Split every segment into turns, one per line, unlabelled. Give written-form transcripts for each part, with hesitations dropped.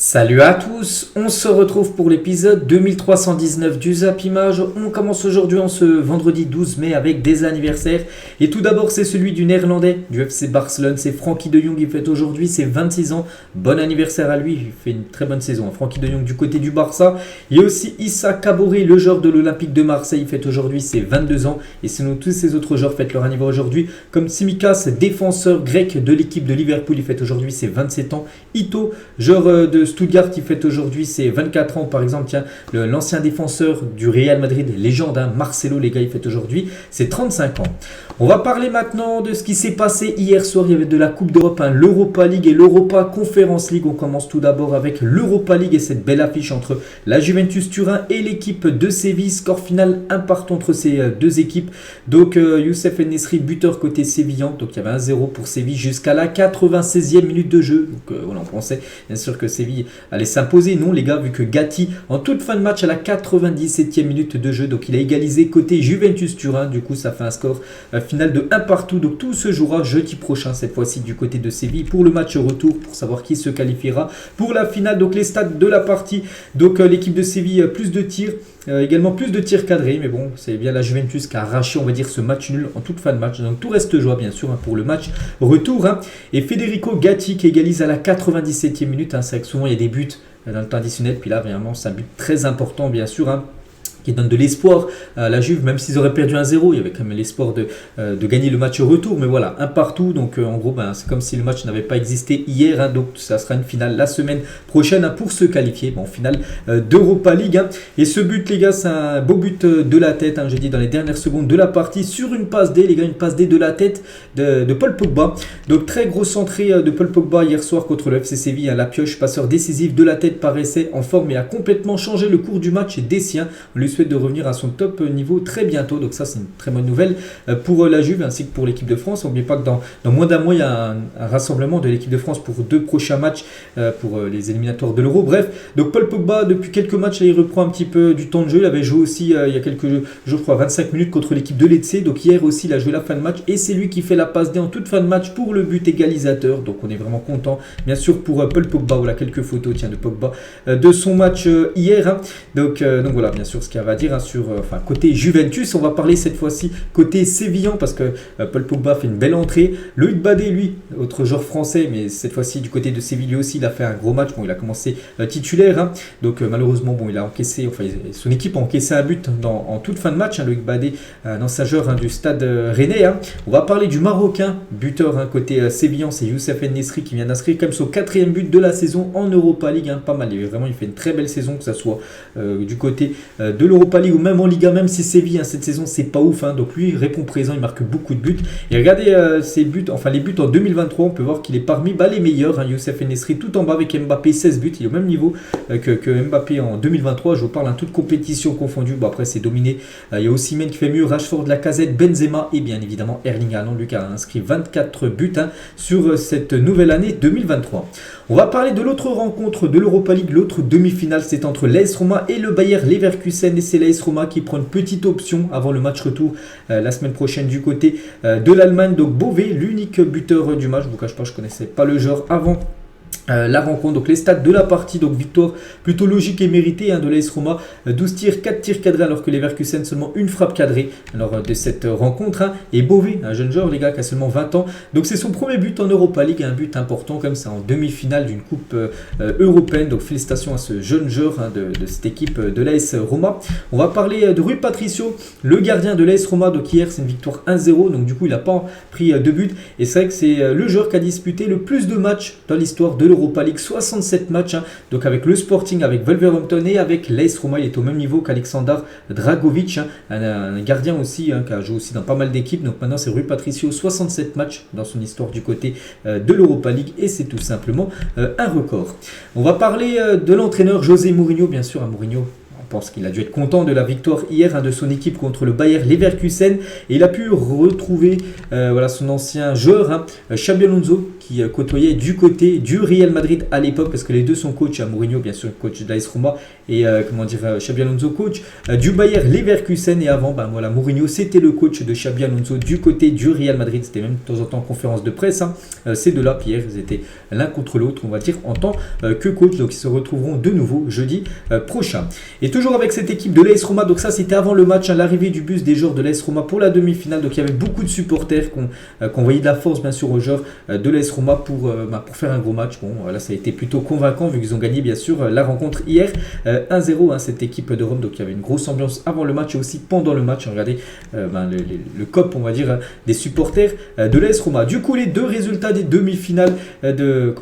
Salut à tous, on se retrouve pour l'épisode 2319 du Zap Image. On commence aujourd'hui en ce vendredi 12 mai avec des anniversaires. Et tout d'abord c'est celui du néerlandais du FC Barcelone, c'est Frenkie de Jong, il fête aujourd'hui ses 26 ans. Bon anniversaire à lui, il fait une très bonne saison. Frenkie de Jong du côté du Barça. Il y a aussi Issa Kabore, le joueur de l'Olympique de Marseille, il fête aujourd'hui ses 22 ans. Et sinon tous ces autres joueurs fêtent leur anniversaire aujourd'hui. Comme Tsimikas, défenseur grec de l'équipe de Liverpool, il fête aujourd'hui ses 27 ans. Ito, joueur de Stuttgart, il fête aujourd'hui ses 24 ans. Par exemple, tiens, l'ancien défenseur du Real Madrid, légende, Marcelo, les gars, il fête aujourd'hui ses 35 ans. On va parler maintenant de ce qui s'est passé hier soir. Il y avait de la Coupe d'Europe, l'Europa League et l'Europa Conference League. On commence tout d'abord avec l'Europa League et cette belle affiche entre la Juventus Turin et l'équipe de Séville. Score final 1-1 entre ces deux équipes. Donc Youssef En-Nesyri, buteur côté sévillan. Donc il y avait 1-0 pour Séville jusqu'à la 96e minute de jeu. Donc voilà, on pensait bien sûr que Séville allait s'imposer. Non les gars, vu que Gatti en toute fin de match à la 97e minute de jeu, donc il a égalisé côté Juventus Turin. Du coup ça fait un score final de 1-1. Donc tout se jouera jeudi prochain, cette fois-ci du côté de Séville, pour le match retour, pour savoir qui se qualifiera pour la finale. Donc les stats de la partie, donc l'équipe de Séville, plus de tirs, également plus de tirs cadrés, mais bon, c'est bien la Juventus qui a arraché, on va dire, ce match nul en toute fin de match. Donc tout reste jouable bien sûr pour le match retour. Et Federico Gatti qui égalise à la 97e minute. C'est vrai que souvent il y a des buts dans le temps additionnel, puis là vraiment c'est un but très important bien sûr, qui donne de l'espoir à la Juve, même s'ils auraient perdu 1-0, il y avait quand même l'espoir de gagner le match retour, mais voilà, 1-1, donc en gros, c'est comme si le match n'avait pas existé hier, donc ça sera une finale la semaine prochaine pour se qualifier, en finale d'Europa League. Et ce but, les gars, c'est un beau but de la tête, j'ai dit dans les dernières secondes de la partie, sur une passe D, les gars, une passe D de la tête de Paul Pogba. Donc très grosse entrée de Paul Pogba hier soir contre le FC Séville, la pioche, passeur décisif de la tête, paraissait en forme et a complètement changé le cours du match des siens. On lui souhaite de revenir à son top niveau très bientôt, donc ça c'est une très bonne nouvelle pour la Juve ainsi que pour l'équipe de France. N'oubliez pas que dans moins d'un mois il y a un rassemblement de l'équipe de France pour 2 prochains matchs pour les éliminatoires de l'Euro. Bref, donc Paul Pogba depuis quelques matchs là, il reprend un petit peu du temps de jeu. Il avait joué aussi il y a quelques jours, je crois 25 minutes contre l'équipe de Lecce, donc hier aussi il a joué la fin de match et c'est lui qui fait la passe D en toute fin de match pour le but égalisateur. Donc on est vraiment content bien sûr pour Paul Pogba. Voilà quelques photos de Pogba de son match hier, donc voilà bien sûr ce qu'il y a à dire sur côté Juventus. On va parler cette fois-ci côté sévillan parce que Paul Pogba fait une belle entrée. Loïc Badé, lui, autre joueur français, mais cette fois-ci du côté de Séville, lui aussi il a fait un gros match. Bon, il a commencé titulaire, donc malheureusement bon, il a encaissé, son équipe a encaissé un but en toute fin de match, Loïc Badé, un ancien joueur du stade rennais. On va parler du Marocain buteur côté sévillan, c'est Youssef En-Nesyri qui vient d'inscrire quand même son 4e but de la saison en Europa League, pas mal. Il fait une très belle saison, que ce soit du côté de l'Europa League ou même en Liga, même si Séville cette saison c'est pas ouf, donc lui répond présent, il marque beaucoup de buts. Et regardez ses buts, les buts en 2023, on peut voir qu'il est parmi les meilleurs, Youssef En-Nesyri, tout en bas avec Mbappé, 16 buts, il est au même niveau que Mbappé en 2023, je vous parle toute compétition confondue. Après c'est dominé, il y a aussi Osimhen qui fait mieux, Rashford, Lacazette, Benzema et bien évidemment Erling Haaland, lui qui a inscrit 24 buts sur cette nouvelle année 2023. On va parler de l'autre rencontre de l'Europa League, l'autre demi-finale, c'est entre l'AS Roma et le Bayer Leverkusen, et c'est l'AS Roma qui prend une petite option avant le match retour la semaine prochaine du côté de l'Allemagne. Donc Bové, l'unique buteur du match, je ne vous cache pas, je ne connaissais pas le joueur avant la rencontre. Donc les stats de la partie, donc victoire plutôt logique et méritée de l'AS Roma, 12 tirs, 4 tirs cadrés, alors que Leverkusen seulement une frappe cadrée de cette rencontre. Et Bové, un jeune joueur les gars qui a seulement 20 ans, donc c'est son premier but en Europa League, un but important comme ça en demi-finale d'une coupe européenne. Donc félicitations à ce jeune joueur de cette équipe de l'AS Roma. On va parler de Rui Patricio, le gardien de l'AS Roma. Donc hier c'est une victoire 1-0, donc du coup il n'a pas pris de but, et c'est vrai que c'est le joueur qui a disputé le plus de matchs dans l'histoire de l'Europa League, 67 matchs, donc avec le Sporting, avec Wolverhampton et avec l'AS Roma. Il est au même niveau qu'Aleksandar Dragovic, un gardien aussi qui a joué aussi dans pas mal d'équipes. Donc maintenant c'est Rui Patricio, 67 matchs dans son histoire du côté de l'Europa League, et c'est tout simplement un record. On va parler de l'entraîneur José Mourinho, bien sûr. Mourinho, on pense qu'il a dû être content de la victoire hier de son équipe contre le Bayer Leverkusen, et il a pu retrouver son ancien joueur Xabi Alonso qui côtoyait du côté du Real Madrid à l'époque, parce que les deux sont coachs, Mourinho bien sûr coach de l'AS Roma et Xabi Alonso coach du Bayer Leverkusen, et avant voilà, Mourinho c'était le coach de Xabi Alonso du côté du Real Madrid, c'était même de temps en temps en conférence de presse, ces deux-là, Pierre, ils étaient l'un contre l'autre, on va dire, en tant que coach, donc ils se retrouveront de nouveau jeudi prochain. Et toujours avec cette équipe de l'AS Roma, donc ça c'était avant le match, l'arrivée du bus des joueurs de l'AS Roma pour la demi-finale, donc il y avait beaucoup de supporters qui ont envoyé de la force bien sûr aux joueurs de l'AS Roma pour faire un gros match. Bon, là ça a été plutôt convaincant vu qu'ils ont gagné bien sûr la rencontre hier 1-0, cette équipe de Rome, donc il y avait une grosse ambiance avant le match et aussi pendant le match. Regardez le COP, on va dire, des supporters de l'AS Roma. Du coup, les deux résultats des demi-finales de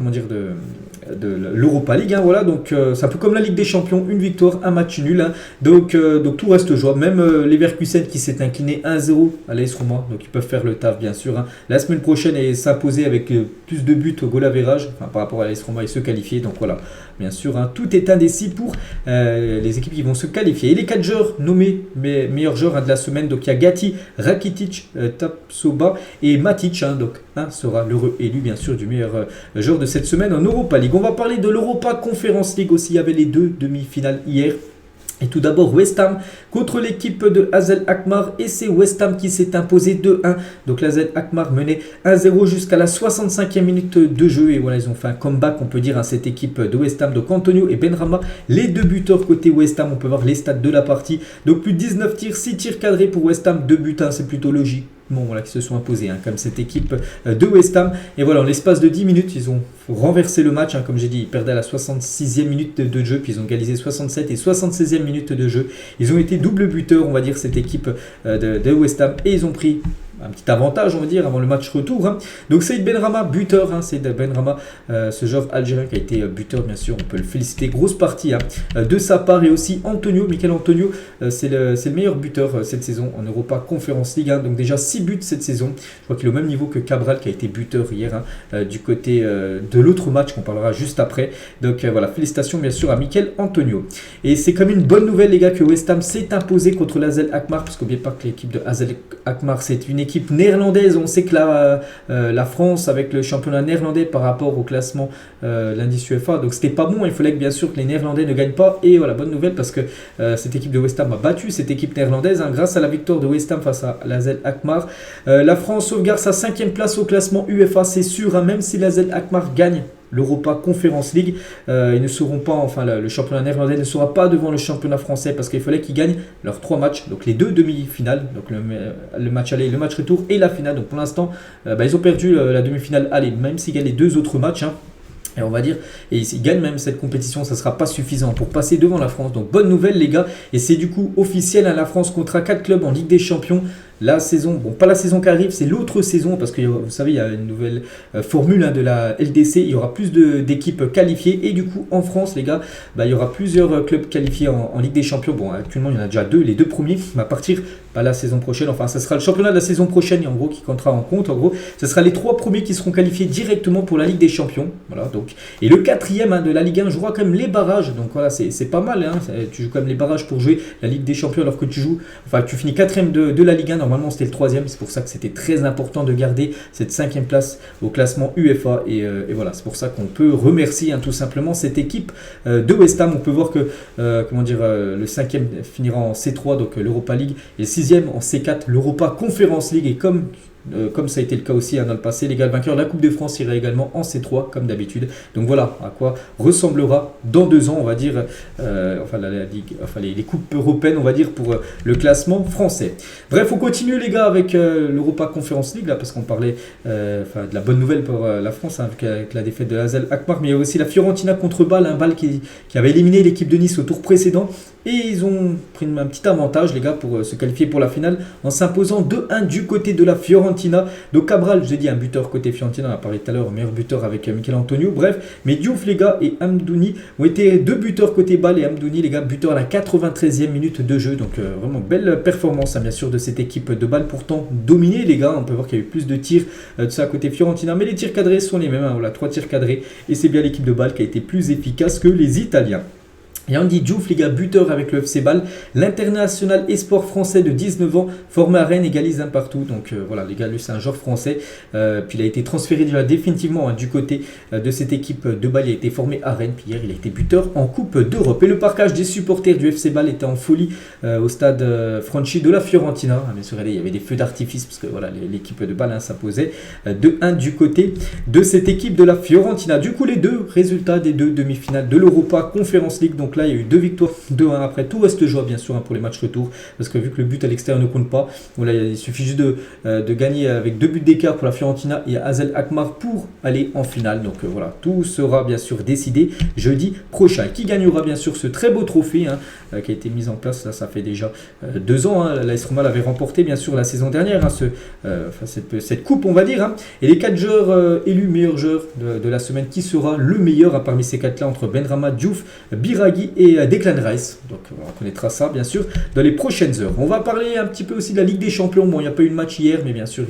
l'Europa League, voilà, donc c'est un peu comme la Ligue des Champions, une victoire, un match nul, donc tout reste jouable, même Leverkusen qui s'est incliné 1-0 à l'AS Roma, donc ils peuvent faire le taf bien sûr, la semaine prochaine, et s'imposer avec plus de buts au goal average, par rapport à l'AS Roma, et se qualifier, donc voilà, bien sûr, tout est indécis pour les équipes qui vont se qualifier. Et les 4 joueurs nommés meilleurs joueurs de la semaine, donc il y a Gatti, Rakitic, Tapsoba et Matic, donc un sera l'heureux élu bien sûr du meilleur joueur de cette semaine en Europa League. On va parler de l'Europa Conference League aussi, il y avait les deux demi-finales hier. Et tout d'abord West Ham contre l'équipe de AZ Alkmaar, et c'est West Ham qui s'est imposé 2-1. Donc l'AZ Alkmaar menait 1-0 jusqu'à la 65e minute de jeu, et voilà, ils ont fait un comeback, on peut dire, cette équipe de West Ham. Donc Antonio et Benrahma, les deux buteurs côté West Ham, on peut voir les stats de la partie. Donc plus de 19 tirs, 6 tirs cadrés pour West Ham, 2 buts, c'est plutôt logique. Bon, voilà, qui se sont imposés comme cette équipe de West Ham. Et voilà, en l'espace de 10 minutes, ils ont renversé le match. Comme j'ai dit, ils perdaient à la 66e minute de jeu, puis ils ont égalisé 67 et 76e minute de jeu. Ils ont été double buteurs, on va dire, cette équipe de West Ham, et ils ont pris un petit avantage, on va dire, avant le match retour. Donc Saïd Benrahma, buteur, Saïd Benrahma, ce joueur algérien qui a été buteur, bien sûr, on peut le féliciter, grosse partie de sa part. Et aussi Antonio, Michael Antonio, c'est le meilleur buteur cette saison en Europa Conference League, donc déjà 6 buts cette saison. Je crois qu'il est au même niveau que Cabral qui a été buteur hier, du côté de l'autre match qu'on parlera juste après. Donc voilà, félicitations bien sûr à Michael Antonio. Et c'est comme une bonne nouvelle, les gars, que West Ham s'est imposé contre l'AZ Alkmaar, parce qu'oubliez pas que l'équipe de AZ Alkmaar, c'est une équipe néerlandaise. On sait que la France, avec le championnat néerlandais par rapport au classement l'indice UEFA, donc c'était pas bon, il fallait que bien sûr que les Néerlandais ne gagnent pas. Et voilà, bonne nouvelle, parce que cette équipe de West Ham a battu cette équipe néerlandaise, grâce à la victoire de West Ham face à l'AZ Alkmaar. La France sauvegarde sa 5e place au classement UEFA, c'est sûr, même si l'AZ Alkmaar gagne l'Europa Conference League, ils ne seront pas, le championnat néerlandais ne sera pas devant le championnat français, parce qu'il fallait qu'ils gagnent leurs 3 matchs, donc les 2 demi-finales, donc le match aller, le match retour et la finale. Donc pour l'instant, ils ont perdu la demi-finale aller, même s'ils gagnent les 2 autres matchs. Et on va dire, et s'ils gagnent même cette compétition, ça ne sera pas suffisant pour passer devant la France. Donc bonne nouvelle, les gars, et c'est du coup officiel, la France comptera 4 clubs en Ligue des Champions. La saison, pas la saison qui arrive, c'est l'autre saison, parce que vous savez, il y a une nouvelle formule de la LDC, il y aura plus d'équipes qualifiées, et du coup en France, les gars, il y aura plusieurs clubs qualifiés en Ligue des Champions. Bon, actuellement il y en a déjà 2, les 2 premiers, à partir la saison prochaine, ça sera le championnat de la saison prochaine, en gros, qui comptera en compte. En gros, ce sera les 3 premiers qui seront qualifiés directement pour la Ligue des Champions. Voilà, donc. Et le 4e de la Ligue 1 jouera quand même les barrages, donc voilà, c'est pas mal, tu joues quand même les barrages pour jouer la Ligue des Champions, alors que tu finis 4e de la Ligue 1, normalement c'était le 3e, c'est pour ça que c'était très important de garder cette 5e place au classement UEFA, et voilà, c'est pour ça qu'on peut remercier tout simplement cette équipe de West Ham. On peut voir que le 5e finira en C3, donc l'Europa League, et le 6e en C4, l'Europa Conference League, et comme ça a été le cas aussi dans le passé, les gars, le vainqueur de la Coupe de France ira également en C3 comme d'habitude. Donc voilà à quoi ressemblera dans 2 ans, on va dire, la Ligue, les coupes européennes, on va dire, pour le classement français. Bref, on continue, les gars, avec l'Europa Conference League, là, parce qu'on parlait de la bonne nouvelle pour la France, avec la défaite de l'AZ Alkmaar, mais il y a aussi la Fiorentina contre Bâle, Bâle qui avait éliminé l'équipe de Nice au tour précédent, et ils ont pris un petit avantage, les gars, pour se qualifier pour la finale en s'imposant 2-1 du côté de la Fiorentina. Donc Cabral, je vous ai dit, un buteur côté Fiorentina, on a parlé tout à l'heure, meilleur buteur avec Michael Antonio. Bref, mais Diouf, les gars, et Amdouni ont été 2 buteurs côté Bâle, et Amdouni, les gars, buteur à la 93e minute de jeu. Donc vraiment belle performance, bien sûr, de cette équipe de Bâle, pourtant dominée, les gars. On peut voir qu'il y a eu plus de tirs de ça côté Fiorentina, mais les tirs cadrés sont les mêmes, 3 tirs cadrés, et c'est bien l'équipe de Bâle qui a été plus efficace que les Italiens. Et Andy Diouf, les gars, buteur avec le FC Bâle. L'international espoir français de 19 ans, formé à Rennes, égalise un partout. Donc voilà, les gars, lui, c'est un joueur français. Puis il a été transféré déjà définitivement du côté de cette équipe de Bâle. Il a été formé à Rennes. Puis hier, il a été buteur en Coupe d'Europe. Et le parquage des supporters du FC Bâle était en folie au stade Franchi de la Fiorentina. Bien sûr, il y avait des feux d'artifice parce que voilà, l'équipe de Bâle s'imposait 2-1 du côté de cette équipe de la Fiorentina. Du coup, les deux résultats des deux demi-finales de l'Europa Conference League. Donc là, il y a eu 2 victoires, 2-1. Après, tout reste jouable, bien sûr, pour les matchs retour. Parce que vu que le but à l'extérieur ne compte pas, voilà, il suffit juste de gagner avec 2 buts d'écart pour la Fiorentina et Hazel Alkmaar pour aller en finale. Donc voilà, tout sera bien sûr décidé jeudi prochain. Qui gagnera bien sûr ce très beau trophée qui a été mis en place, là, ça fait déjà 2 ans. L'AS Roma l'avait remporté bien sûr la saison dernière, cette coupe, on va dire. Et les 4 joueurs élus meilleurs joueurs de la semaine, qui sera le meilleur parmi ces 4-là entre Benrahma, Diouf, Biraghi et Declan Rice. Donc on connaîtra ça bien sûr dans les prochaines heures. On va parler un petit peu aussi de la Ligue des Champions. Bon, il n'y a pas eu de match hier, mais bien sûr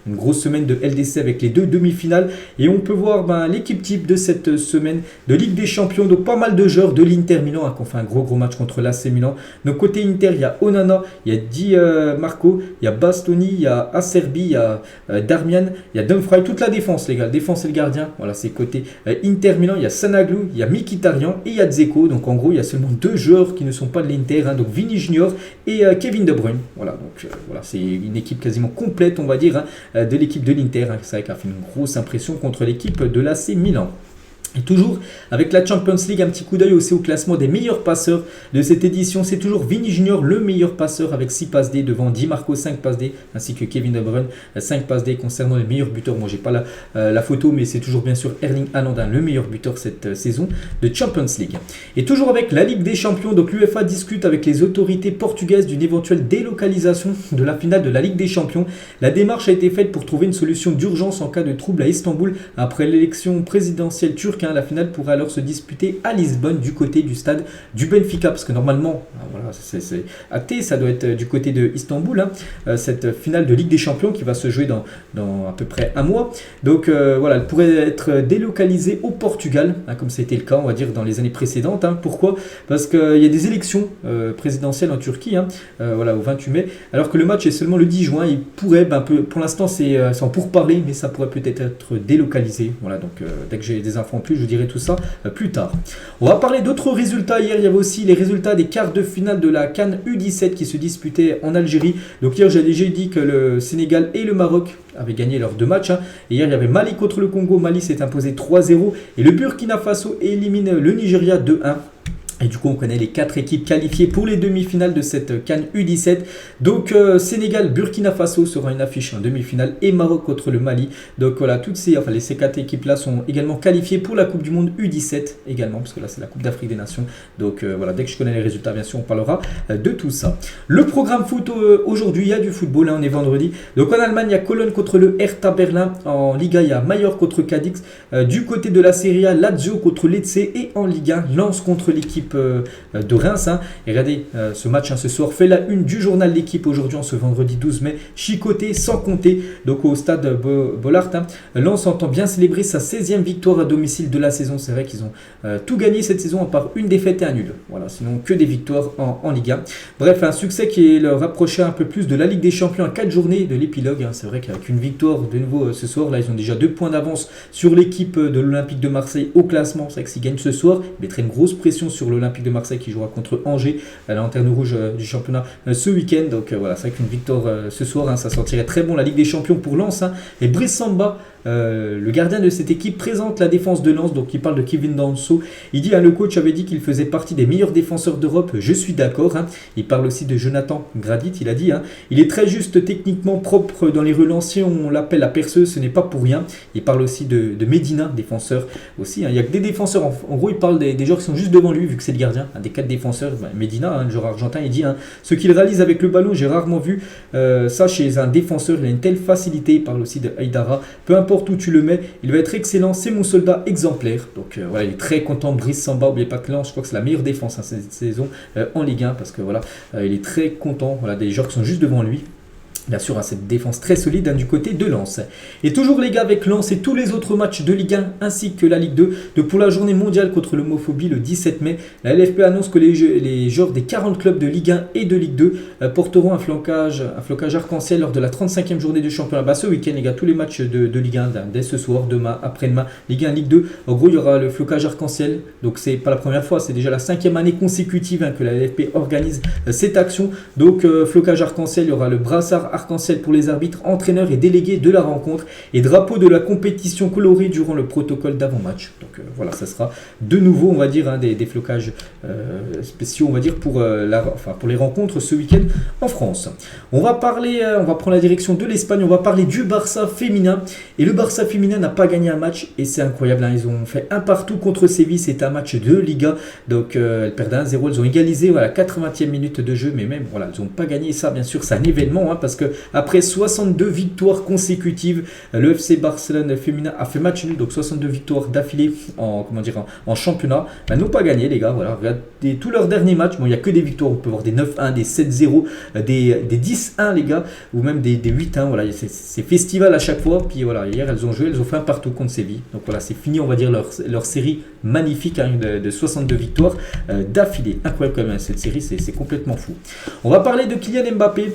une grosse semaine de LDC avec les 2 demi-finales. Et on peut voir l'équipe type de cette semaine de Ligue des Champions. Donc pas mal de joueurs de l'Inter Milan qui ont fait un gros match contre l'AC Milan. Donc côté Inter, il y a Onana, il y a Di Marco, il y a Bastoni, il y a Acerbi, il y a Darmian, il y a Dumfries, toute la défense les gars, la défense et le gardien. Voilà, c'est côté Inter Milan, il y a Sanaglu, il y a Mkhitaryan et il y a Dzeko. Donc en gros, il y a seulement 2 joueurs qui ne sont pas de l'Inter, donc Vini Junior et Kevin De Bruyne. Voilà, donc voilà, c'est une équipe quasiment complète, on va dire, de l'équipe de l'Inter. C'est vrai qu'elle a fait une grosse impression contre l'équipe de l'AC Milan. Et toujours avec la Champions League, un petit coup d'œil aussi au classement des meilleurs passeurs de cette édition. C'est toujours Vini Junior, le meilleur passeur avec 6 passes D devant Di Marco, 5 passes D, ainsi que Kevin De Bruyne, 5 passes D concernant les meilleurs buteurs. Moi, j'ai pas la photo, mais c'est toujours bien sûr Erling Haaland, le meilleur buteur cette saison de Champions League. Et toujours avec la Ligue des Champions, donc l'UEFA discute avec les autorités portugaises d'une éventuelle délocalisation de la finale de la Ligue des Champions. La démarche a été faite pour trouver une solution d'urgence en cas de trouble à Istanbul après l'élection présidentielle turque. La finale pourrait alors se disputer à Lisbonne du côté du stade du Benfica, parce que normalement, voilà, c'est acté, ça doit être du côté de Istanbul, cette finale de Ligue des Champions qui va se jouer dans à peu près un mois. Donc voilà, elle pourrait être délocalisée au Portugal, comme ça a été le cas, on va dire, dans les années précédentes. Pourquoi ? Parce qu'il y a des élections présidentielles en Turquie, voilà, au 28 mai, alors que le match est seulement le 10 juin. Il pourrait, pour l'instant, c'est en pourparlers, mais ça pourrait peut-être être délocalisé. Voilà, donc dès que j'ai des infos en plus, je dirai tout ça plus tard. On va parler d'autres résultats. Hier, il y avait aussi les résultats des quarts de finale de la CAN U17 qui se disputaient en Algérie. Donc hier, j'ai déjà dit que le Sénégal et le Maroc avaient gagné leurs 2 matchs. Et hier, il y avait Mali contre le Congo. Mali s'est imposé 3-0. Et le Burkina Faso élimine le Nigeria 2-1. Et du coup, on connaît les 4 équipes qualifiées pour les demi-finales de cette CAN U17. Donc, Sénégal, Burkina Faso sera une affiche en demi-finale et Maroc contre le Mali. Donc voilà, ces 4 équipes-là sont également qualifiées pour la Coupe du Monde U17 également, parce que là, c'est la Coupe d'Afrique des Nations. Donc voilà, dès que je connais les résultats, bien sûr, on parlera de tout ça. Le programme foot aujourd'hui, il y a du football, on est vendredi. Donc en Allemagne, il y a Cologne contre le Hertha Berlin. En Liga, il y a Mallorca contre Cadix. Du côté de la Serie A, Lazio contre Lecce. Et en Ligue 1, Lens contre l'équipe de Reims. Et regardez, ce match ce soir fait la une du journal L'équipe aujourd'hui, en ce vendredi 12 mai. Chicoté sans compter, donc au stade Bollaert. Lens entend bien célébrer sa 16e victoire à domicile de la saison. C'est vrai qu'ils ont tout gagné cette saison, à part une défaite et un nul. Voilà, sinon que des victoires en Ligue 1. Bref, un succès qui leur rapprochait un peu plus de la Ligue des Champions à 4 journées de l'épilogue. C'est vrai qu'avec une victoire de nouveau ce soir, là ils ont déjà 2 points d'avance sur l'équipe de l'Olympique de Marseille au classement. C'est vrai que s'ils gagnent ce soir, ils mettraient une grosse pression sur l'Olympique de Marseille qui jouera contre Angers à la lanterne rouge du championnat ce week-end. Donc voilà, c'est vrai qu'une victoire ce soir, ça sortirait très bon la Ligue des Champions pour Lens. Et Brice Samba, le gardien de cette équipe, présente la défense de Lens. Donc il parle de Kevin Danso. Il dit, le coach avait dit qu'il faisait partie des meilleurs défenseurs d'Europe. Je suis d'accord. Il parle aussi de Jonathan Gradit. Il a dit, il est très juste, techniquement propre dans les relanciers. On l'appelle la perceuse, ce n'est pas pour rien. Il parle aussi de Medina, défenseur aussi. Il y a que des défenseurs. En gros, il parle des joueurs qui sont juste devant lui, vu que c'est le gardien. Des 4 défenseurs. Medina, le joueur argentin, il dit, ce qu'il réalise avec le ballon, j'ai rarement vu ça chez un défenseur. Il a une telle facilité. Il parle aussi de Haïdara. Peu importe où tu le mets, il va être excellent, c'est mon soldat exemplaire. Donc voilà, il est très content. Brice Samba, n'oubliez pas que Lens, je crois que c'est la meilleure défense cette saison en Ligue 1, parce que voilà, il est très content, voilà, des joueurs qui sont juste devant lui. Bien sûr, cette défense très solide du côté de Lens. Et toujours les gars avec Lens et tous les autres matchs de Ligue 1 ainsi que la Ligue 2. Pour la journée mondiale contre l'homophobie le 17 mai, la LFP annonce que les joueurs des 40 clubs de Ligue 1 et de Ligue 2 porteront un flocage arc-en-ciel lors de la 35e journée du championnat. Ce week-end les gars, tous les matchs de Ligue 1 dès ce soir, demain, après-demain, Ligue 1, Ligue 2. En gros, il y aura le flocage arc-en-ciel. Donc c'est pas la première fois, c'est déjà la 5e année consécutive que la LFP organise cette action. Donc flocage arc-en-ciel, il y aura le brassard arc-en-ciel pour les arbitres, entraîneurs et délégués de la rencontre et drapeau de la compétition coloré durant le protocole d'avant-match. Donc voilà, ça sera de nouveau, on va dire, des flocages spéciaux, on va dire, pour les rencontres ce week-end en France. On va prendre la direction de l'Espagne, on va parler du Barça féminin. Et le Barça féminin n'a pas gagné un match et c'est incroyable, ils ont fait un partout contre Séville, c'est un match de Liga. Donc elles perdent 1-0, elles ont égalisé à la 80e minute de jeu, mais même voilà, elles n'ont pas gagné. Ça bien sûr c'est un événement parce que après 62 victoires consécutives, le FC Barcelone féminin a fait match nul, donc 62 victoires d'affilée en championnat. Elles n'ont pas gagné les gars, voilà, regardez tous leurs derniers matchs, il n'y a que des victoires, on peut voir des 9-1, des 7-0, des 10-1 les gars, ou même des 8-1, voilà, c'est festival à chaque fois. Puis voilà, hier elles ont joué, elles ont fait un partout contre Séville, donc voilà, c'est fini, on va dire leur série magnifique de 62 victoires d'affilée. Incroyable quand même, cette série, c'est complètement fou. On va parler de Kylian Mbappé.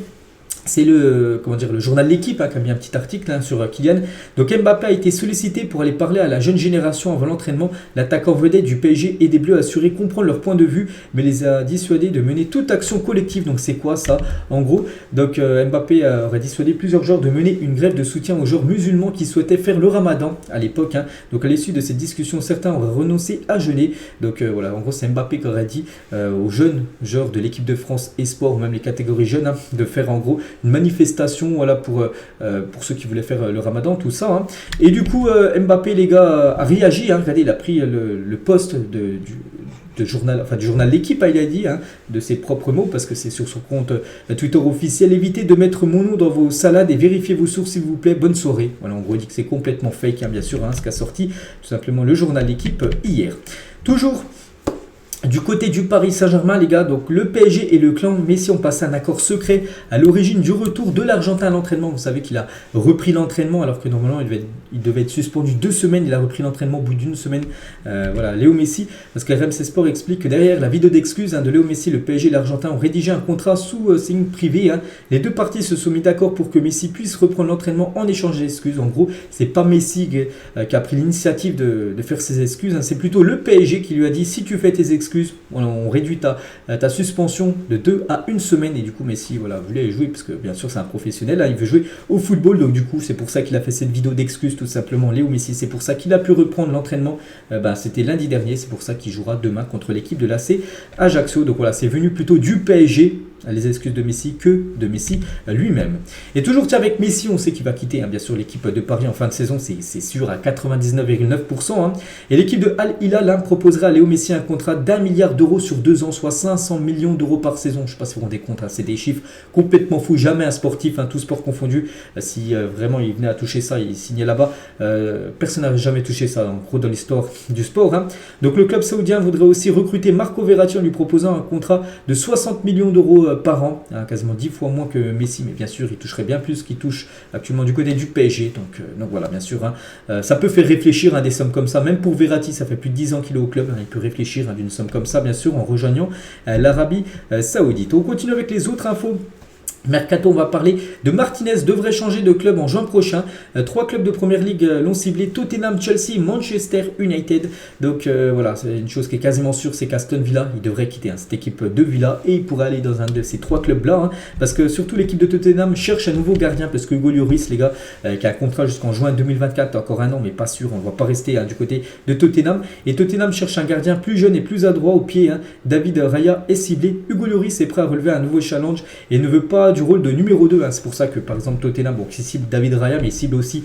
C'est le journal L'équipe qui a mis un petit article sur Kylian. Donc Mbappé a été sollicité pour aller parler à la jeune génération avant l'entraînement. L'attaquant vedette du PSG et des Bleus a assuré comprendre leur point de vue, mais les a dissuadés de mener toute action collective. Donc c'est quoi ça en gros? Donc Mbappé aurait dissuadé plusieurs joueurs de mener une grève de soutien aux joueurs musulmans qui souhaitaient faire le ramadan à l'époque. Donc à l'issue de cette discussion, certains auraient renoncé à jeûner. Donc voilà, en gros c'est Mbappé qui aurait dit aux jeunes joueurs de l'équipe de France Espoir ou même les catégories jeunes de faire en gros une manifestation pour ceux qui voulaient faire le ramadan, tout ça. Et du coup, Mbappé, les gars, a réagi. Regardez, il a pris le poste du journal L'équipe, il a dit, de ses propres mots, parce que c'est sur son compte Twitter officiel. Évitez de mettre mon nom dans vos salades et vérifiez vos sources, s'il vous plaît. Bonne soirée. Voilà, en gros, il dit que c'est complètement fake, bien sûr, ce qu'a sorti tout simplement le journal L'équipe hier. Toujours du côté du Paris Saint-Germain, les gars, donc le PSG et le clan Messi ont passé un accord secret à l'origine du retour de l'Argentin à l'entraînement. Vous savez qu'il a repris l'entraînement alors que normalement il devait être suspendu 2 semaines. Il a repris l'entraînement au bout d'une semaine. Voilà, Léo Messi, parce que RMC Sport explique que derrière la vidéo d'excuses de Léo Messi, le PSG et l'Argentin ont rédigé un contrat sous signe privé. Les deux parties se sont mis d'accord pour que Messi puisse reprendre l'entraînement en échange d'excuses. En gros, c'est pas Messi qui a pris l'initiative de faire ses excuses. C'est plutôt le PSG qui lui a dit: si tu fais tes excuses, on réduit ta suspension de 2 à 1 semaine. Et du coup Messi voulait jouer parce que bien sûr c'est un professionnel, il veut jouer au football, donc du coup c'est pour ça qu'il a fait cette vidéo d'excuses tout simplement, Léo Messi. C'est pour ça qu'il a pu reprendre l'entraînement, c'était lundi dernier. C'est pour ça qu'il jouera demain contre l'équipe de l'AC Ajaccio. Donc voilà, c'est venu plutôt du PSG, les excuses de Messi, que de Messi lui-même. Et toujours avec Messi, on sait qu'il va quitter bien sûr l'équipe de Paris en fin de saison, c'est sûr à 99,9%. Et l'équipe de Al Hilal proposera à Léo Messi un contrat d'1 milliard d'euros sur 2 ans, soit 500 millions d'euros par saison. Je ne sais pas si vous vous rendez compte, c'est des chiffres complètement fous. Jamais un sportif, tout sport confondu, si vraiment il venait à toucher ça, il signait là-bas. Personne n'a jamais touché ça en gros dans l'histoire du sport. Donc le club saoudien voudrait aussi recruter Marco Verratti en lui proposant un contrat de 60 millions d'euros par an, quasiment 10 fois moins que Messi, mais bien sûr il toucherait bien plus qu'il touche actuellement du côté du PSG. Donc voilà, bien sûr, ça peut faire réfléchir des sommes comme ça. Même pour Verratti, ça fait plus de 10 ans qu'il est au club, il peut réfléchir d'une somme comme ça, bien sûr, en rejoignant l'Arabie Saoudite. On continue avec les autres infos. Mercato, on va parler de Martinez, devrait changer de club en juin prochain. 3 clubs de Première Ligue l'ont ciblé: Tottenham, Chelsea, Manchester United. Donc voilà, c'est une chose qui est quasiment sûre, c'est qu'Aston Villa, il devrait quitter cette équipe de Villa et il pourrait aller dans un de ces 3 clubs-là. Parce que surtout l'équipe de Tottenham cherche un nouveau gardien, parce que Hugo Lloris, les gars, qui a un contrat jusqu'en juin 2024, encore un an, mais pas sûr, on ne va pas rester du côté de Tottenham. Et Tottenham cherche un gardien plus jeune et plus adroit au pied. David Raya est ciblé. Hugo Lloris est prêt à relever un nouveau challenge et ne veut pas du rôle de numéro 2. C'est pour ça que par exemple Tottenham, qui cible David Raya, mais il cible aussi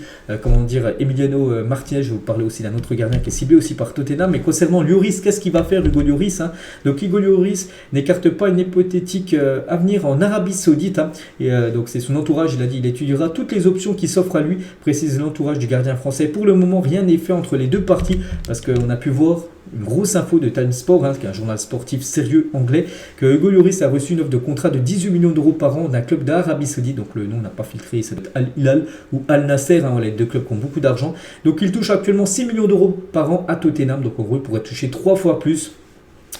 Emiliano Martinez. Je vais vous parler aussi d'un autre gardien qui est ciblé aussi par Tottenham. Mais concernant Lloris, qu'est-ce qu'il va faire Hugo Lloris Donc Hugo Lloris n'écarte pas une hypothétique avenir en Arabie Saoudite. Et donc c'est son entourage, il a dit, il étudiera toutes les options qui s'offrent à lui, précise l'entourage du gardien français. Pour le moment, rien n'est fait entre les deux parties, parce qu'on a pu voir une grosse info de Time Sport, qui est un journal sportif sérieux anglais, que Hugo Lloris a reçu une offre de contrat de 18 millions d'euros par an d'un club d'Arabie Saoudite. Donc le nom n'a pas filtré, ça doit être Al Hilal ou Al Nasser, les deux clubs qui ont beaucoup d'argent. Donc il touche actuellement 6 millions d'euros par an à Tottenham. Donc en gros, il pourrait toucher 3 fois plus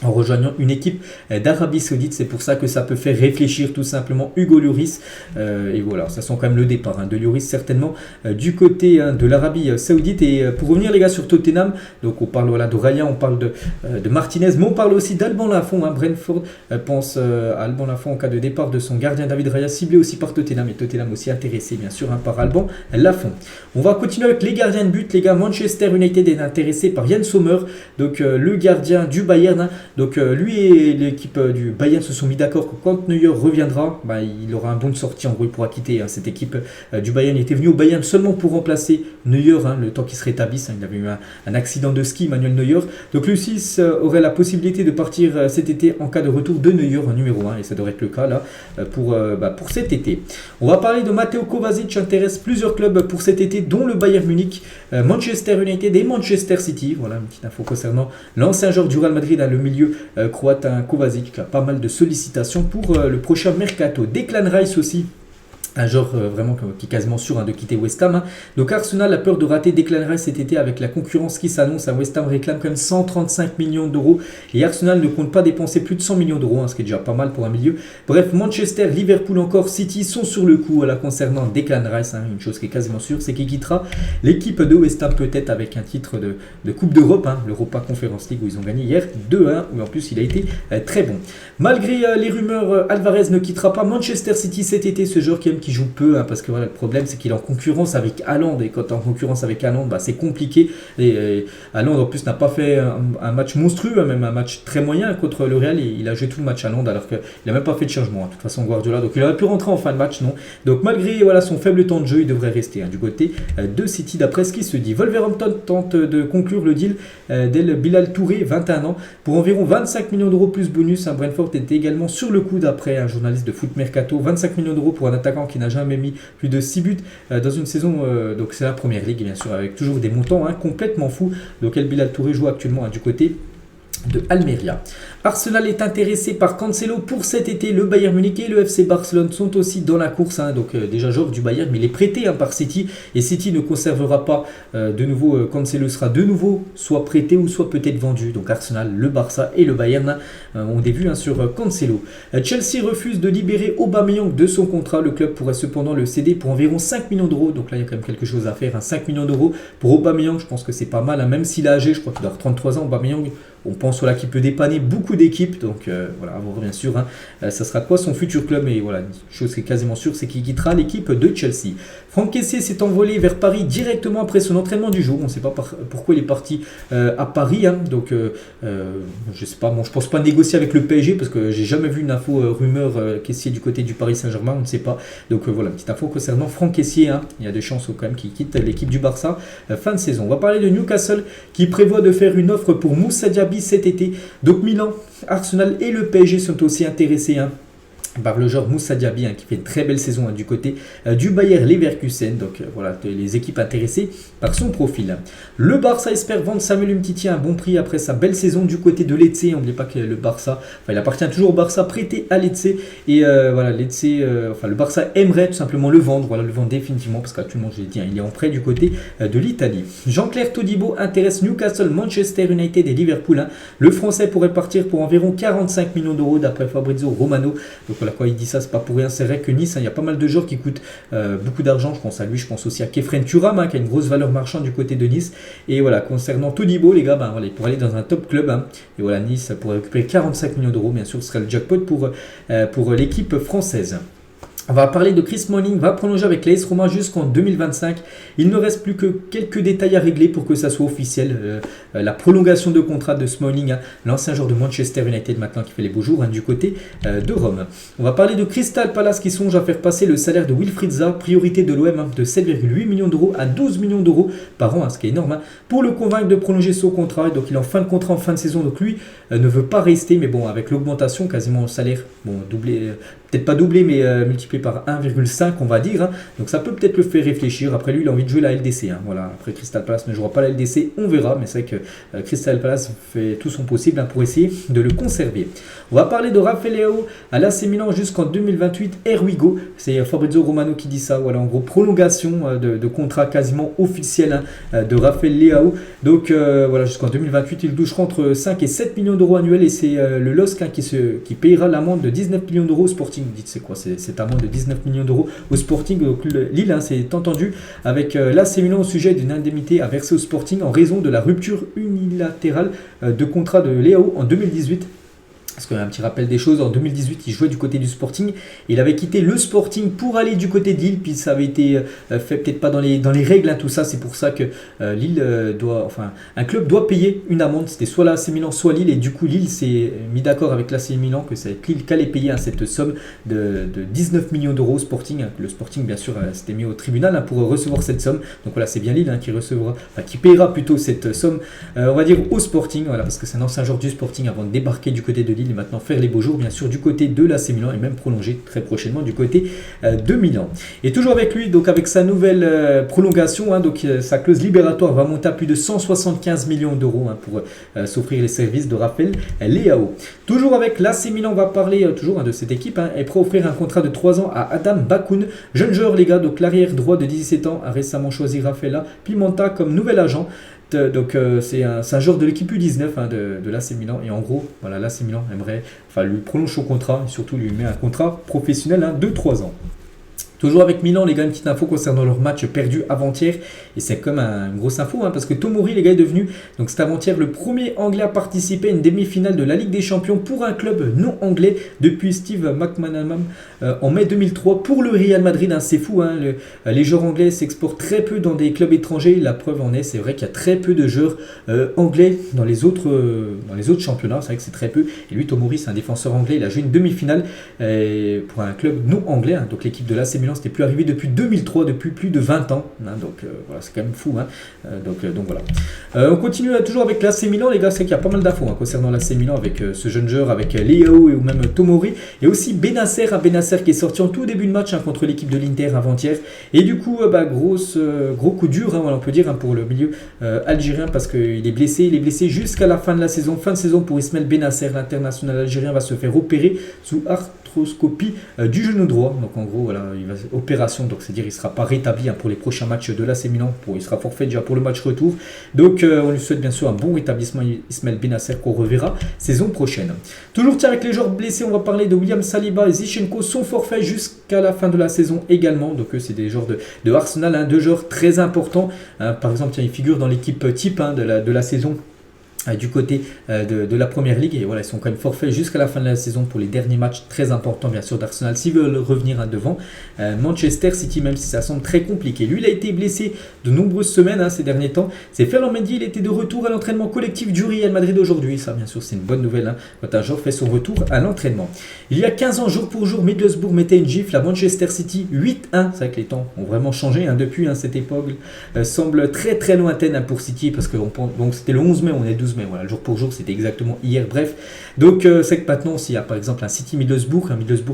en rejoignant une équipe d'Arabie Saoudite. C'est pour ça que ça peut faire réfléchir tout simplement Hugo Lloris. Et voilà, ça sent quand même le départ de Lloris certainement du côté de l'Arabie Saoudite. Et pour revenir les gars sur Tottenham, donc on parle d'Aurélien, on parle de Martinez, mais on parle aussi d'Alban Lafont. Brentford pense à Alban Lafont en cas de départ de son gardien David Raya, ciblé aussi par Tottenham, et Tottenham aussi intéressé bien sûr par Alban Lafont. On va continuer avec les gardiens de but les gars. Manchester United est intéressé par Yann Sommer, donc le gardien du Bayern. Donc lui et l'équipe du Bayern se sont mis d'accord que quand Neuer reviendra, il aura un bon de sortie. En gros, il pourra quitter cette équipe du Bayern. Il était venu au Bayern seulement pour remplacer Neuer, le temps qu'il se rétablisse. Il avait eu un accident de ski, Manuel Neuer. Donc le 6 aurait la possibilité de partir cet été en cas de retour de Neuer en numéro 1. Et ça devrait être le cas là pour cet été. On va parler de Mateo Kovacic, qui intéresse plusieurs clubs pour cet été, dont le Bayern Munich, Manchester United et Manchester City. Voilà une petite info concernant l'ancien joueur du Real Madrid, le milieu croate, Kovacic, qui a pas mal de sollicitations pour le prochain mercato. Declan Rice aussi, un joueur vraiment qui est quasiment sûr de quitter West Ham. Donc Arsenal a peur de rater Declan Rice cet été avec la concurrence qui s'annonce. West Ham réclame quand même 135 millions d'euros et Arsenal ne compte pas dépenser plus de 100 millions d'euros, ce qui est déjà pas mal pour un milieu. Bref, Manchester, Liverpool encore, City sont sur le coup concernant Declan Rice. Une chose qui est quasiment sûre, c'est qu'il quittera l'équipe de West Ham, peut-être avec un titre de Coupe d'Europe, l'Europa Conference League, où ils ont gagné hier 2-1, où en plus il a été très bon. Malgré les rumeurs, Alvarez ne quittera pas Manchester City cet été. Ce joueur qui joue peu, parce que voilà, le problème c'est qu'il est en concurrence avec Haaland, et quand tu es en concurrence avec Haaland, c'est compliqué. Et Haaland en plus n'a pas fait un match monstrueux, même un match très moyen contre le Real. Il a joué tout le match Haaland alors qu'il n'a même pas fait de changement de toute façon, Guardiola, donc il aurait pu rentrer en fin de match, non. Donc malgré son faible temps de jeu, il devrait rester du côté de City d'après ce qui se dit. Wolverhampton tente de conclure le deal d'El Bilal Touré, 21 ans, pour environ 25 millions d'euros plus bonus. Brentford était également sur le coup d'après un journaliste de Foot Mercato. 25 millions d'euros pour un attaquant qui n'a jamais mis plus de 6 buts dans une saison, donc c'est la première ligue bien sûr, avec toujours des montants complètement fous. Donc El Bilal Touré joue actuellement du côté de Almeria. Arsenal est intéressé par Cancelo pour cet été. Le Bayern Munich et le FC Barcelone sont aussi dans la course. Donc déjà joueur du Bayern, mais il est prêté par City. Et City ne conservera pas de nouveau. Cancelo sera de nouveau soit prêté ou soit peut-être vendu. Donc Arsenal, le Barça et le Bayern ont des vues sur Cancelo. Chelsea refuse de libérer Aubameyang de son contrat. Le club pourrait cependant le céder pour environ 5 millions d'euros. Donc là, il y a quand même quelque chose à faire. 5 millions d'euros pour Aubameyang, je pense que c'est pas mal. Même s'il est âgé, je crois qu'il doit avoir 33 ans, Aubameyang. On pense qu'il peut dépanner beaucoup d'équipes, donc voilà, à voir bien sûr. Ça sera quoi son futur club, et voilà, une chose qui est quasiment sûre, c'est qu'il quittera l'équipe de Chelsea. Franck Kessié s'est envolé vers Paris directement après son entraînement du jour. On ne sait pas pourquoi il est parti à Paris, donc je sais pas. Bon, je pense pas négocier avec le PSG parce que j'ai jamais vu une info rumeur Kessié du côté du Paris Saint-Germain, on ne sait pas. Donc voilà, petite info concernant Franck Kessié. Il y a des chances quand même qu'il quitte l'équipe du Barça fin de saison. On va parler de Newcastle qui prévoit de faire une offre pour Moussa Diaby cet été. Donc Milan, Arsenal et le PSG sont aussi intéressés par le joueur Moussa Diaby, qui fait une très belle saison du côté du Bayer Leverkusen. Donc voilà, les équipes intéressées par son profil. Le Barça espère vendre Samuel Umtiti à un bon prix après sa belle saison du côté de Lecce. N'oubliez pas que le Barça, il appartient toujours au Barça, prêté à Lecce. Et voilà, Lecce, le Barça aimerait tout simplement le vendre, le vendre définitivement, parce qu'actuellement, je l'ai dit, il est en prêt du côté de l'Italie. Jean-Claire Todibo intéresse Newcastle, Manchester United et Liverpool. Le Français pourrait partir pour environ 45 millions d'euros d'après Fabrizio Romano. Donc voilà, quand il dit ça, c'est pas pour rien. C'est vrai que Nice, il y a pas mal de joueurs qui coûtent beaucoup d'argent. Je pense à lui, je pense aussi à Kefren Turam, qui a une grosse valeur marchande du côté de Nice. Et voilà, concernant Todibo, les gars, voilà, il pourrait aller dans un top club. Et voilà, Nice pourrait récupérer 45 millions d'euros. Bien sûr, ce serait le jackpot pour l'équipe française. On va parler de Chris Smalling, va prolonger avec l'AS Roma jusqu'en 2025. Il ne reste plus que quelques détails à régler pour que ça soit officiel. La prolongation de contrat de Smalling, l'ancien joueur de Manchester United maintenant qui fait les beaux jours du côté de Rome. On va parler de Crystal Palace qui songe à faire passer le salaire de Wilfried Zaha, priorité de l'OM, de 7,8 millions d'euros à 12 millions d'euros par an, ce qui est énorme, pour le convaincre de prolonger son contrat. Et donc il est en fin de contrat en fin de saison, donc lui ne veut pas rester, mais bon, avec l'augmentation, quasiment le salaire, doublé, peut-être pas doublé, mais multiplié multiplié par 1,5 on va dire, hein. Donc ça peut peut-être le faire réfléchir. Après lui il a envie de jouer la LDC, hein. Voilà. Après Crystal Palace ne jouera pas la LDC, on verra, mais c'est vrai que Crystal Palace fait tout son possible, hein, pour essayer de le conserver. On va parler de Rafael Leao à l'AC Milan jusqu'en 2028. Here we go. C'est Fabrizio Romano qui dit ça. Voilà, en gros prolongation de contrat quasiment officiel, hein, de Rafael Leao. Donc voilà, jusqu'en 2028 il touchera entre 5 et 7 millions d'euros annuels, et c'est le LOSC, hein, qui payera l'amende de 19 millions d'euros au Sporting. Vous dites c'est quoi cette amende de 19 millions d'euros au Sporting? Donc Lille, hein, s'est entendu avec l'AC Milan au sujet d'une indemnité à verser au Sporting en raison de la rupture unilatérale de contrat de Leao en 2018. Parce qu'un petit rappel des choses, en 2018, il jouait du côté du Sporting. Il avait quitté le Sporting pour aller du côté de Lille, puis ça avait été fait peut-être pas dans les règles, hein, tout ça. C'est pour ça que Lille un club doit payer une amende. C'était soit l'AC Milan, soit Lille. Et du coup, Lille s'est mis d'accord avec l'AC Milan que c'est Lille qui allait payer, hein, cette somme de 19 millions d'euros au Sporting. Le Sporting, bien sûr, s'était mis au tribunal, hein, pour recevoir cette somme. Donc voilà, c'est bien Lille, hein, qui payera plutôt cette somme, on va dire, au Sporting. Voilà, parce que c'est un ancien joueur du Sporting avant de débarquer du côté de Lille. Et maintenant faire les beaux jours, bien sûr, du côté de l'AC Milan, et même prolonger très prochainement du côté de Milan. Et toujours avec lui, donc avec sa nouvelle prolongation, hein, donc sa clause libératoire va monter à plus de 175 millions d'euros, hein, pour s'offrir les services de Rafael Leao. Toujours avec l'AC Milan, on va parler toujours, hein, de cette équipe, hein, et pour offrir un contrat de 3 ans à Adam Bakoun, jeune joueur, les gars. Donc l'arrière droit de 17 ans a récemment choisi Rafaela Pimenta comme nouvel agent. Donc c'est un joueur de l'équipe U19, hein, de l'AC Milan, et en gros voilà, l'AC Milan aimerait lui prolonge son contrat, et surtout lui met un contrat professionnel, hein, de 3 ans. Toujours avec Milan, les gars, une petite info concernant leur match perdu avant-hier. Et c'est comme une grosse info, hein, parce que Tomori, les gars, est devenu, donc cet avant-hier, le premier Anglais à participer à une demi-finale de la Ligue des Champions pour un club non anglais depuis Steve McManaman en mai 2003 pour le Real Madrid. Hein, c'est fou, hein, les joueurs anglais s'exportent très peu dans des clubs étrangers. La preuve en est, c'est vrai qu'il y a très peu de joueurs anglais dans les autres championnats. C'est vrai que c'est très peu. Et lui, Tomori, c'est un défenseur anglais. Il a joué une demi-finale pour un club non anglais. Hein, donc l'équipe de l'AC Milan, c'était plus arrivé depuis 2003, depuis plus de 20 ans. Hein, donc voilà, c'est quand même fou. Hein, donc voilà. On continue toujours avec l'AC Milan, les gars. C'est qu'il y a pas mal d'infos, hein, concernant l'AC Milan avec ce jeune joueur, avec Leao ou même Tomori. Et aussi Benacer qui est sorti en tout début de match, hein, contre l'équipe de l'Inter avant-hier. Et du coup, gros coup dur, hein, on peut dire, hein, pour le milieu algérien, parce qu'il est blessé. Il est blessé jusqu'à la fin de la saison. Fin de saison pour Ismaël Benacer. L'international algérien va se faire opérer sous arthroscopie du genou droit. Donc en gros, voilà, il va opération. Donc c'est-à-dire il ne sera pas rétabli, hein, pour les prochains matchs de l'AC Milan. Il sera forfait déjà pour le match retour. Donc on lui souhaite bien sûr un bon rétablissement, Ismaël Benacer, qu'on reverra saison prochaine. Toujours avec les joueurs blessés, on va parler de William Saliba et Zinchenko, sont forfaits jusqu'à la fin de la saison également. Donc c'est des joueurs de Arsenal, hein, 2 joueurs très importants. Par exemple, ils figurent dans l'équipe type, hein, de la saison du côté de la Première Ligue, et voilà, ils sont quand même forfaits jusqu'à la fin de la saison pour les derniers matchs très importants, bien sûr, d'Arsenal, s'ils veulent revenir, hein, devant Manchester City, même si ça semble très compliqué. Lui, il a été blessé de nombreuses semaines, hein, ces derniers temps. C'est Ferland Mendy, il était de retour à l'entraînement collectif du Real Madrid aujourd'hui. Ça, bien sûr, c'est une bonne nouvelle, hein, quand un joueur fait son retour à l'entraînement. Il y a 15 ans, jour pour jour, Middlesbrough mettait une gifle à Manchester City, 8-1. C'est vrai que les temps ont vraiment changé, hein, depuis, hein, cette époque semble très très lointaine, hein, pour City, parce que donc c'était le 11 mai, on est 12 mai, voilà, le jour pour jour, c'était exactement hier, bref. Donc c'est que maintenant, s'il y a par exemple un City Middlesbrough,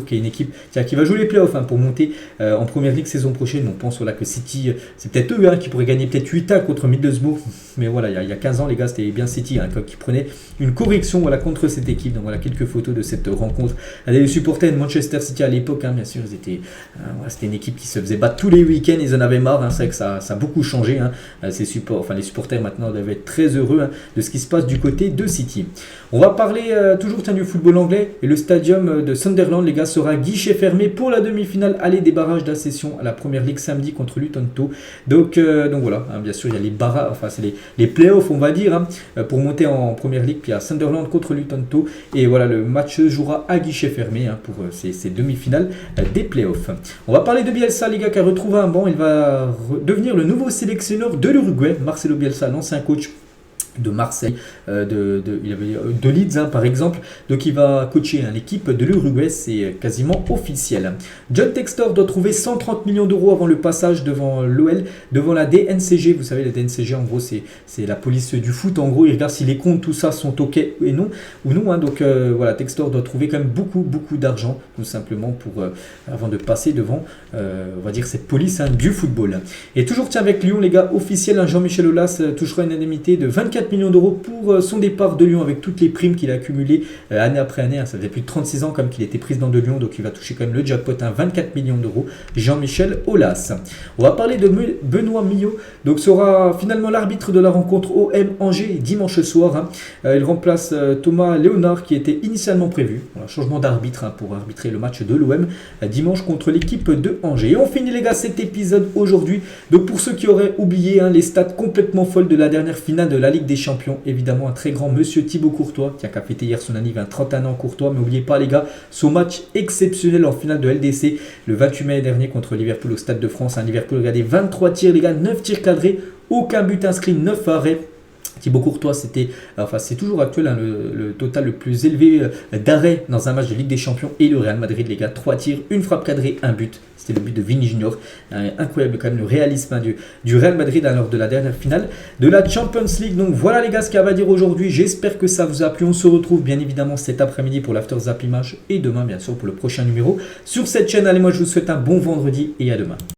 qui est une équipe qui va jouer les playoffs, hein, pour monter en Première Ligue saison prochaine, on pense, voilà, que City, c'est peut-être eux, hein, qui pourraient gagner peut-être 8-1 contre Middlesbrough, mais voilà, il y a 15 ans, les gars, c'était bien City, hein, qui prenait une correction, voilà, contre cette équipe. Donc voilà, quelques photos de cette rencontre. Les supporters de Manchester City à l'époque, hein, bien sûr, c'était une équipe qui se faisait battre tous les week-ends, ils en avaient marre, hein. C'est vrai que ça a beaucoup changé, hein. Les supporters maintenant doivent être très heureux, hein, de ce qui se passe du côté de City. On va parler toujours du football anglais, et le stadium de Sunderland, les gars, sera guichet fermé pour la demi-finale aller des barrages d'accession à la Première Ligue samedi contre Luton Town. Donc voilà, hein, bien sûr, il y a les barrages, enfin c'est les playoffs, on va dire, hein, pour monter en Première Ligue, puis à Sunderland contre Luton Town, et voilà, le match se jouera à guichet fermé, hein, pour ces demi-finales des playoffs. On va parler de Bielsa, les gars, qui a retrouvé un banc. Il va devenir le nouveau sélectionneur de l'Uruguay. Marcelo Bielsa, l'ancien coach de Marseille, il avait de Leeds par exemple, donc il va coacher l'équipe de l'Uruguay, c'est quasiment officiel. John Textor doit trouver 130 millions d'euros avant le passage devant l'OL, devant la DNCG. Vous savez, la DNCG en gros c'est la police du foot, en gros il regarde si les comptes tout ça sont ok et non ou non, donc voilà, Textor doit trouver quand même beaucoup d'argent tout simplement pour avant de passer devant on va dire cette police du football. Et toujours tiens avec Lyon les gars, officiel, Jean-Michel Aulas touchera une indemnité de 24 millions d'euros pour son départ de Lyon avec toutes les primes qu'il a accumulées année après année. Ça faisait plus de 36 ans comme qu'il était président de Lyon, donc il va toucher quand même le jackpot, 24 millions d'euros. Jean-Michel Aulas. On va parler de Benoît Millot, donc sera finalement l'arbitre de la rencontre OM Angers dimanche soir. Il remplace Thomas Léonard qui était initialement prévu. Voilà, changement d'arbitre pour arbitrer le match de l'OM dimanche contre l'équipe de Angers. Et on finit les gars cet épisode aujourd'hui. Donc pour ceux qui auraient oublié les stats complètement folles de la dernière finale de la Ligue des Champions, évidemment un très grand monsieur Thibaut Courtois qui a fêté hier son anniversaire, 31 ans Courtois, mais n'oubliez pas les gars son match exceptionnel en finale de LDC le 28 mai dernier contre Liverpool au Stade de France. Liverpool, regardez, 23 tirs les gars, 9 tirs cadrés, aucun but inscrit, 9 arrêts. Thibaut Courtois, c'est toujours actuel, le total le plus élevé d'arrêts dans un match de Ligue des Champions, et le Real Madrid les gars, 3 tirs, une frappe cadrée, un but. C'était le but de Vini Junior. Incroyable quand même le réalisme du Real Madrid lors de la dernière finale de la Champions League. Donc voilà les gars ce qu'il y a à dire aujourd'hui. J'espère que ça vous a plu. On se retrouve bien évidemment cet après-midi pour l'After Zap Image et demain bien sûr pour le prochain numéro sur cette chaîne. Allez, moi je vous souhaite un bon vendredi et à demain.